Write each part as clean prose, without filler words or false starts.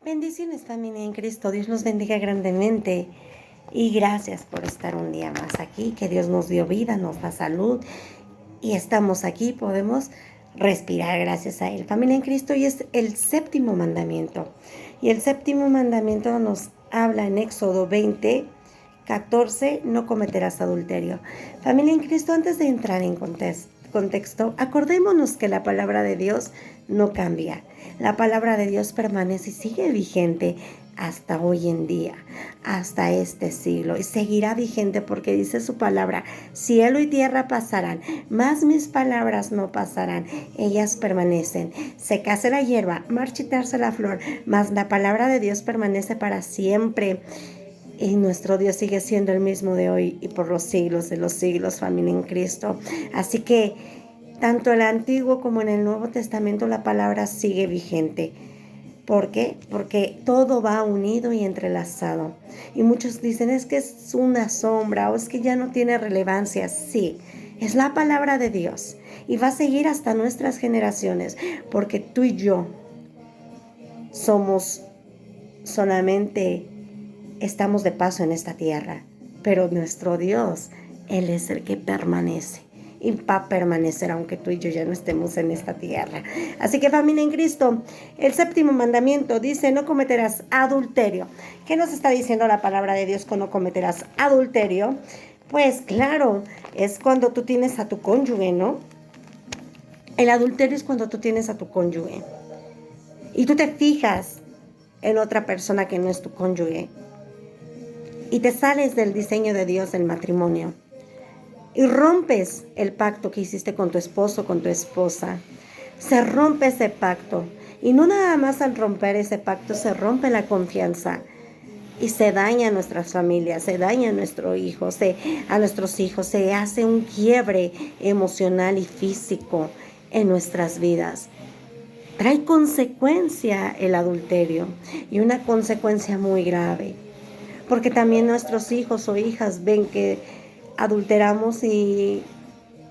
Bendiciones, familia en Cristo. Dios nos bendiga grandemente. Y gracias por estar un día más aquí. Que Dios nos dio vida, nos da salud. Y estamos aquí, podemos respirar gracias a Él. Familia en Cristo, y es el séptimo mandamiento. Y el séptimo mandamiento nos habla en Éxodo 20:14, no cometerás adulterio. Familia en Cristo, antes de entrar en contexto, acordémonos que la palabra de Dios no cambia. La palabra de Dios permanece y sigue vigente hasta hoy en día, hasta este siglo, y seguirá vigente porque dice su palabra: cielo y tierra pasarán, mas mis palabras no pasarán, ellas permanecen. Secase la hierba, marchitarse la flor, mas la palabra de Dios permanece para siempre. Y nuestro Dios sigue siendo el mismo de hoy y por los siglos de los siglos, familia en Cristo. Así que tanto en el Antiguo como en el Nuevo Testamento la palabra sigue vigente. ¿Por qué? Porque todo va unido y entrelazado. Y muchos dicen, es que es una sombra o es que ya no tiene relevancia. Sí, es la palabra de Dios y va a seguir hasta nuestras generaciones, porque tú y yo somos solamente, estamos de paso en esta tierra, pero nuestro Dios, Él es el que permanece y va a permanecer aunque tú y yo ya no estemos en esta tierra. Así que, familia en Cristo, el séptimo mandamiento dice: no cometerás adulterio. ¿Qué nos está diciendo la palabra de Dios con no cometerás adulterio? Pues claro, es cuando tú tienes a tu cónyuge, ¿no? El adulterio es cuando tú tienes a tu cónyuge y tú te fijas en otra persona que no es tu cónyuge y te sales del diseño de Dios del matrimonio y rompes el pacto que hiciste con tu esposo, con tu esposa. Se rompe ese pacto. Y no nada más al romper ese pacto, se rompe la confianza. Y se daña a nuestras familias, se daña a nuestros hijos, se hace un quiebre emocional y físico en nuestras vidas. Trae consecuencia el adulterio, y una consecuencia muy grave. Porque también nuestros hijos o hijas ven que adulteramos y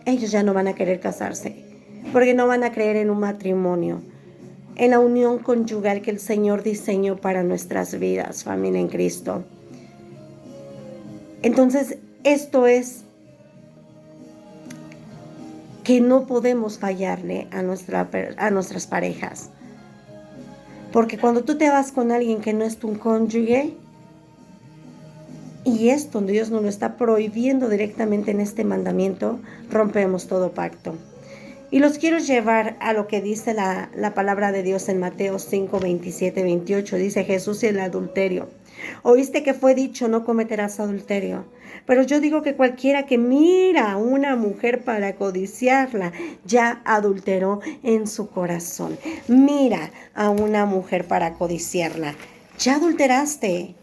ellos ya no van a querer casarse, porque no van a creer en un matrimonio, en la unión conyugal que el Señor diseñó para nuestras vidas, familia en Cristo. Entonces, esto es que no podemos fallarle a nuestras parejas. Porque cuando tú te vas con alguien que no es tu cónyuge, y esto Dios nos lo está prohibiendo directamente en este mandamiento, rompemos todo pacto. Y los quiero llevar a lo que dice la palabra de Dios en Mateo 5, 27, 28. Dice Jesús y el adulterio. Oíste que fue dicho: no cometerás adulterio. Pero yo digo que cualquiera que mira a una mujer para codiciarla, ya adulteró en su corazón. Mira a una mujer para codiciarla, ya adulteraste.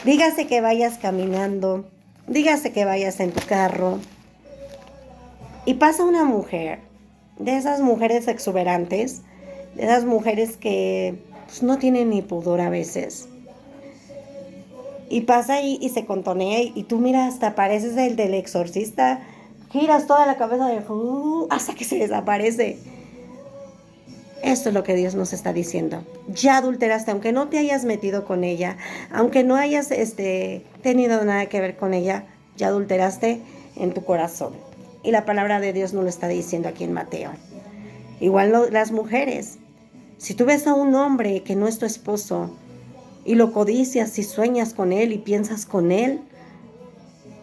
Dígase que vayas caminando, dígase que vayas en tu carro y pasa una mujer, de esas mujeres exuberantes, de esas mujeres que pues, no tienen ni pudor a veces. Y pasa ahí y se contonea y tú miras, hasta pareces el del exorcista, giras toda la cabeza hasta que se desaparece. Esto es lo que Dios nos está diciendo. Ya adulteraste, aunque no te hayas metido con ella, aunque no hayas tenido nada que ver con ella, ya adulteraste en tu corazón. Y la palabra de Dios nos lo está diciendo aquí en Mateo. Igual las mujeres. Si tú ves a un hombre que no es tu esposo y lo codicias y sueñas con él y piensas con él,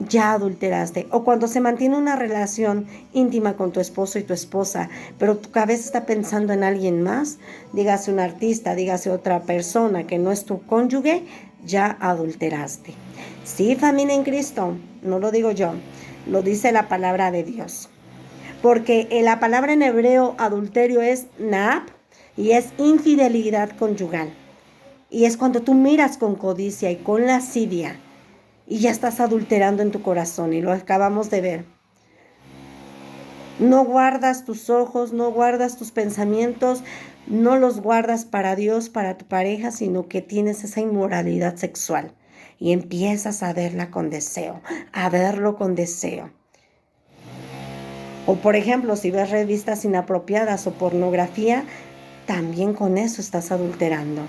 ya adulteraste. O cuando se mantiene una relación íntima con tu esposo y tu esposa, pero tu cabeza está pensando en alguien más, dígase un artista, dígase otra persona que no es tu cónyuge, ya adulteraste. Sí, familia en Cristo, no lo digo yo, lo dice la palabra de Dios. Porque la palabra en hebreo adulterio es naab y es infidelidad conyugal. Y es cuando tú miras con codicia y con lascivia y ya estás adulterando en tu corazón, y lo acabamos de ver. No guardas tus ojos, no guardas tus pensamientos, no los guardas para Dios, para tu pareja, sino que tienes esa inmoralidad sexual y empiezas a verla con deseo, a verlo con deseo. O por ejemplo, si ves revistas inapropiadas o pornografía, también con eso estás adulterando.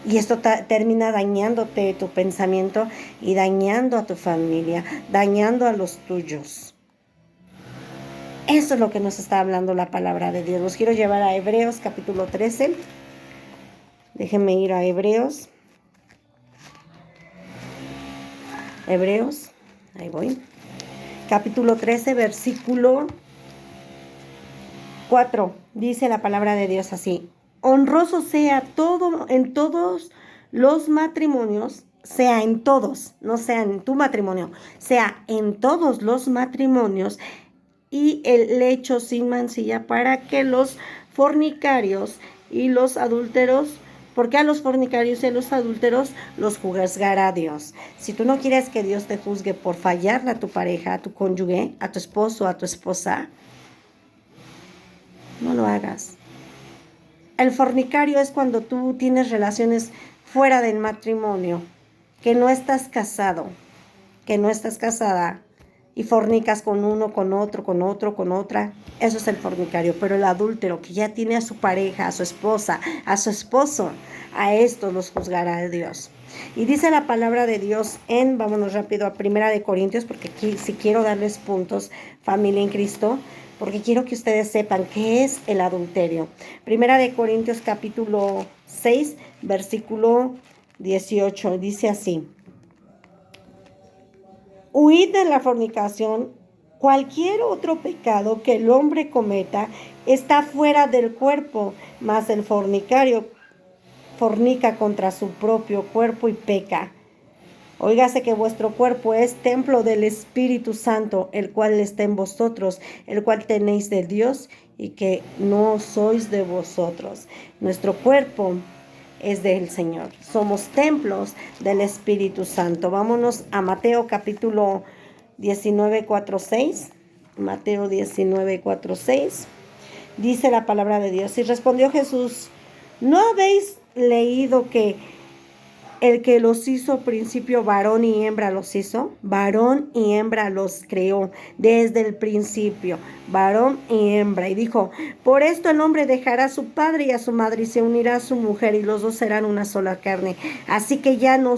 Y esto termina dañándote tu pensamiento y dañando a tu familia, dañando a los tuyos. Eso es lo que nos está hablando la palabra de Dios. Los quiero llevar a Hebreos capítulo 13. Déjenme ir a Hebreos. Hebreos, ahí voy. Capítulo 13, versículo 4. Dice la palabra de Dios así: honroso sea todo en todos los matrimonios, sea en todos, no sea en tu matrimonio, sea en todos los matrimonios, y el lecho sin mancilla, para que los fornicarios y los adúlteros, porque a los fornicarios y a los adúlteros los juzgará Dios. Si tú no quieres que Dios te juzgue por fallarle a tu pareja, a tu cónyuge, a tu esposo, a tu esposa, no lo hagas. El fornicario es cuando tú tienes relaciones fuera del matrimonio, que no estás casado, que no estás casada, y fornicas con uno, con otro, con otro, con otra. Eso es el fornicario. Pero el adúltero, que ya tiene a su pareja, a su esposa, a su esposo, a estos los juzgará Dios. Y dice la palabra de Dios vámonos rápido a 1 Corintios, porque aquí sí quiero darles puntos, familia en Cristo, porque quiero que ustedes sepan qué es el adulterio. 1 Corintios capítulo 6, versículo 18, dice así: huid de la fornicación. Cualquier otro pecado que el hombre cometa está fuera del cuerpo, mas el fornicario fornica contra su propio cuerpo y peca. Óigase que vuestro cuerpo es templo del Espíritu Santo, el cual está en vosotros, el cual tenéis de Dios, y que no sois de vosotros. Nuestro cuerpo es del Señor. Somos templos del Espíritu Santo. Vámonos a Mateo capítulo 19, 4, 6. Mateo 19, 4, 6. Dice la palabra de Dios: y respondió Jesús: ¿no habéis leído que el que los hizo principio, varón y hembra los hizo? Varón y hembra los creó desde el principio, varón y hembra. Y dijo: por esto el hombre dejará a su padre y a su madre y se unirá a su mujer, y los dos serán una sola carne. Así que no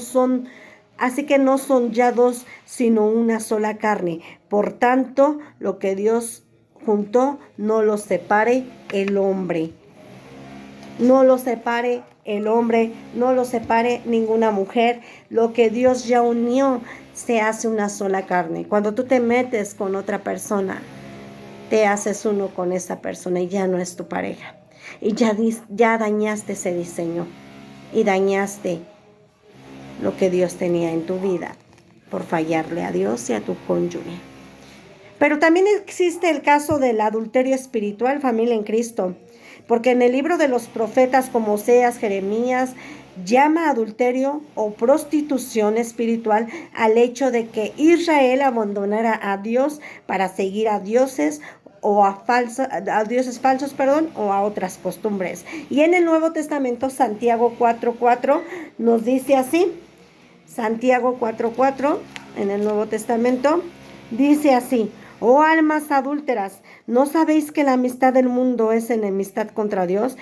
son ya dos, sino una sola carne. Por tanto, lo que Dios juntó, no lo separe el hombre. No lo separe el hombre, no lo separe ninguna mujer. Lo que Dios ya unió, se hace una sola carne. Cuando tú te metes con otra persona, te haces uno con esa persona y ya no es tu pareja. Y ya dañaste ese diseño y dañaste lo que Dios tenía en tu vida por fallarle a Dios y a tu cónyuge. Pero también existe el caso del adulterio espiritual, familia en Cristo, porque en el libro de los profetas como Oseas, Jeremías, llama adulterio o prostitución espiritual al hecho de que Israel abandonara a Dios para seguir a dioses o a dioses falsos, o a otras costumbres. Y en el Nuevo Testamento, Santiago 4:4 nos dice así. Santiago 4:4 en el Nuevo Testamento dice así: oh almas adúlteras, ¿no sabéis que la amistad del mundo es enemistad contra Dios?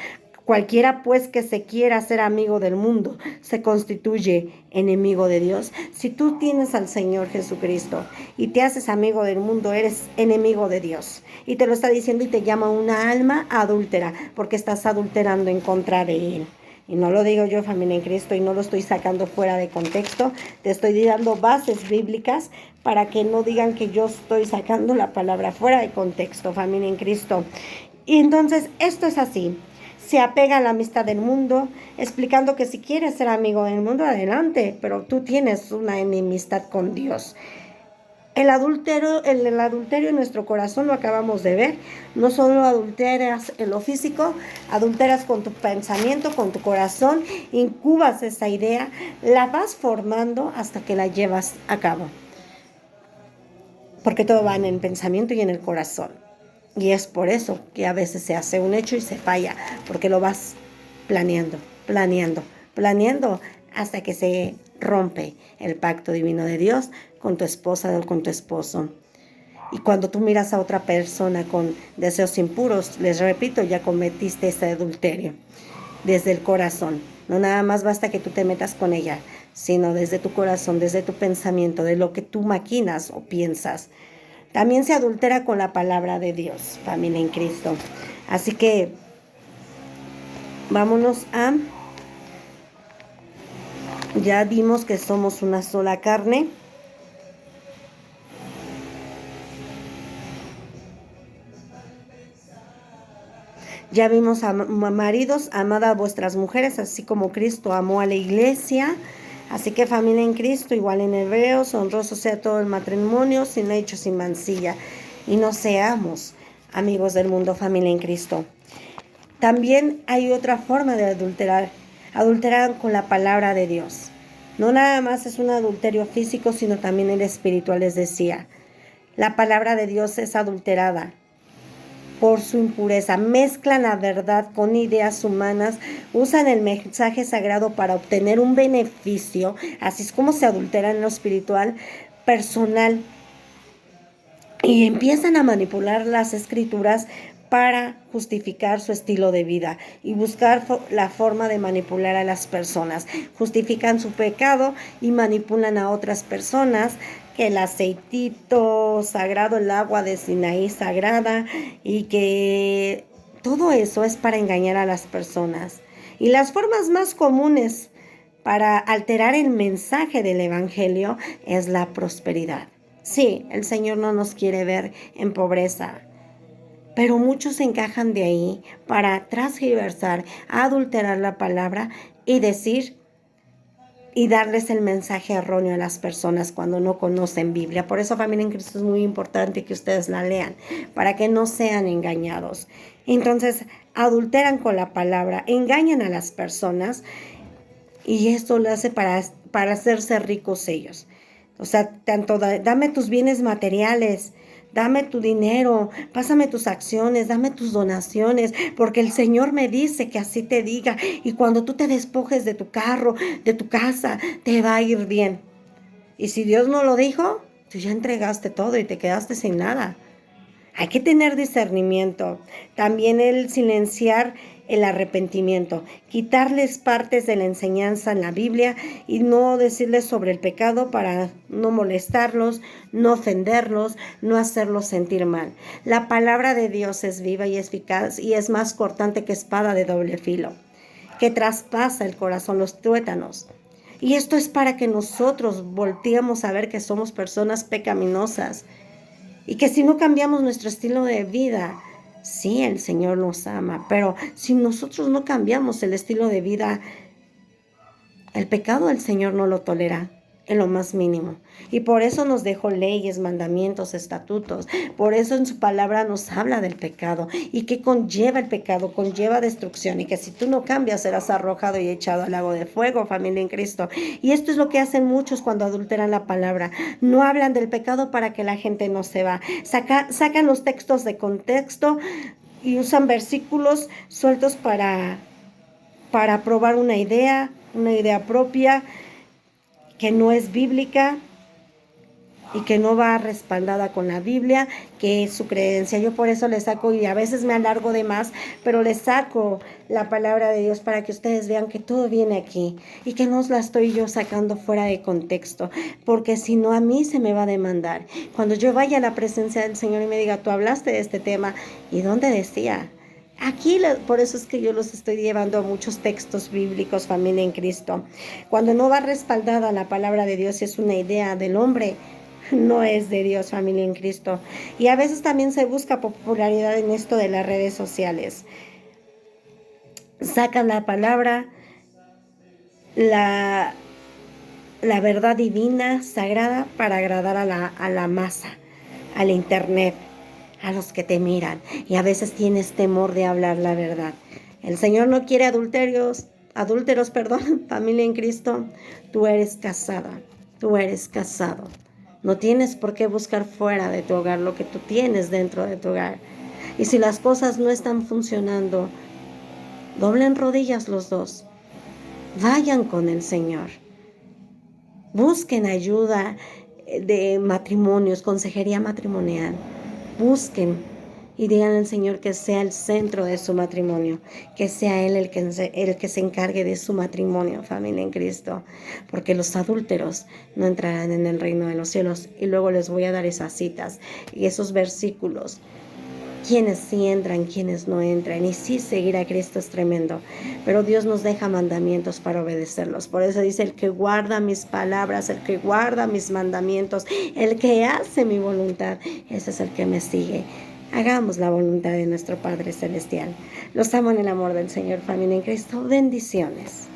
Cualquiera pues que se quiera hacer amigo del mundo se constituye enemigo de Dios. Si tú tienes al Señor Jesucristo y te haces amigo del mundo, eres enemigo de Dios. Y te lo está diciendo y te llama una alma adúltera, porque estás adulterando en contra de Él. Y no lo digo yo, familia en Cristo, y no lo estoy sacando fuera de contexto. Te estoy dando bases bíblicas para que no digan que yo estoy sacando la palabra fuera de contexto, familia en Cristo. Y entonces esto es así. Se apega a la amistad del mundo, explicando que si quieres ser amigo del mundo, adelante, pero tú tienes una enemistad con Dios. El adulterio en nuestro corazón lo acabamos de ver. No solo adulteras en lo físico, adulteras con tu pensamiento, con tu corazón, incubas esa idea, la vas formando hasta que la llevas a cabo. Porque todo va en el pensamiento y en el corazón. Y es por eso que a veces se hace un hecho y se falla, porque lo vas planeando hasta que se rompe el pacto divino de Dios con tu esposa o con tu esposo. Y cuando tú miras a otra persona con deseos impuros, les repito, ya cometiste ese adulterio. desde el corazón. No nada más basta que tú te metas con ella, sino desde tu corazón, desde tu pensamiento, de lo que tú maquinas o piensas. También se adultera con la palabra de Dios, familia en Cristo. Así que vámonos a... Ya vimos que somos una sola carne. Ya vimos a maridos, amad a vuestras mujeres, así como Cristo amó a la iglesia. Así que familia en Cristo, igual en Hebreos, honroso sea todo el matrimonio, sin hecho, sin mancilla. Y no seamos amigos del mundo, familia en Cristo. También hay otra forma de adulterar. Adulteran con la palabra de Dios. No nada más es un adulterio físico, sino también el espiritual, les decía. La palabra de Dios es adulterada por su impureza. Mezclan la verdad con ideas humanas, usan el mensaje sagrado para obtener un beneficio. Así es como se adultera en lo espiritual personal. Y empiezan a manipular las escrituras para justificar su estilo de vida y buscar la forma de manipular a las personas. Justifican su pecado y manipulan a otras personas, que el aceitito sagrado, el agua de Sinaí sagrada, y que todo eso es para engañar a las personas. Y las formas más comunes para alterar el mensaje del Evangelio es la prosperidad. Sí, el Señor no nos quiere ver en pobreza, pero muchos se encajan de ahí para transgiversar, adulterar la palabra y decir y darles el mensaje erróneo a las personas cuando no conocen Biblia. Por eso, familia en Cristo, es muy importante que ustedes la lean, para que no sean engañados. Entonces, adulteran con la palabra, engañan a las personas, y esto lo hace para hacerse ricos ellos. O sea, tanto dame tus bienes materiales, dame tu dinero, pásame tus acciones, dame tus donaciones, porque el Señor me dice que así te diga. Y cuando tú te despojes de tu carro, de tu casa, te va a ir bien. Y si Dios no lo dijo, tú ya entregaste todo y te quedaste sin nada. Hay que tener discernimiento. También el silenciar el arrepentimiento, quitarles partes de la enseñanza en la Biblia y no decirles sobre el pecado para no molestarlos, no ofenderlos, no hacerlos sentir mal. La palabra de Dios es viva y eficaz y es más cortante que espada de doble filo, que traspasa el corazón, los tuétanos. Y esto es para que nosotros volteemos a ver que somos personas pecaminosas, y que si no cambiamos nuestro estilo de vida, sí, el Señor nos ama, pero si nosotros no cambiamos el estilo de vida, el pecado el Señor no lo tolera en lo más mínimo. Y por eso nos dejó leyes, mandamientos, estatutos. Por eso en su palabra nos habla del pecado. ¿Y qué conlleva el pecado? Conlleva destrucción. Y que si tú no cambias, serás arrojado y echado al lago de fuego, familia en Cristo. Y esto es lo que hacen muchos cuando adulteran la palabra. No hablan del pecado para que la gente no se va. Sacan los textos de contexto y usan versículos sueltos para probar una idea propia que no es bíblica y que no va respaldada con la Biblia, que es su creencia. Yo por eso le saco, y a veces me alargo de más, pero le saco la palabra de Dios para que ustedes vean que todo viene aquí y que no la estoy yo sacando fuera de contexto, porque si no, a mí se me va a demandar. Cuando yo vaya a la presencia del Señor y me diga, tú hablaste de este tema, ¿y dónde decía? Aquí, por eso es que yo los estoy llevando a muchos textos bíblicos, familia en Cristo. Cuando no va respaldada la palabra de Dios y es una idea del hombre, no es de Dios, familia en Cristo. Y a veces también se busca popularidad en esto de las redes sociales. Sacan la palabra, la verdad divina, sagrada, para agradar a la masa, al internet, a los que te miran, y a veces tienes temor de hablar la verdad. El Señor no quiere adúlteros, familia en Cristo. Tú eres casada, tú eres casado. No tienes por qué buscar fuera de tu hogar lo que tú tienes dentro de tu hogar. Y si las cosas no están funcionando, doblen rodillas los dos. Vayan con el Señor. Busquen ayuda de matrimonios, consejería matrimonial. Busquen y díganle al Señor que sea el centro de su matrimonio, que sea Él el que se encargue de su matrimonio, familia en Cristo, porque los adúlteros no entrarán en el reino de los cielos. Y luego les voy a dar esas citas y esos versículos, quienes sí entran, quienes no entran. Y sí, seguir a Cristo es tremendo, pero Dios nos deja mandamientos para obedecerlos. Por eso dice: el que guarda mis palabras, el que guarda mis mandamientos, el que hace mi voluntad, ese es el que me sigue. Hagamos la voluntad de nuestro Padre Celestial. Los amo en el amor del Señor, familia en Cristo. Bendiciones.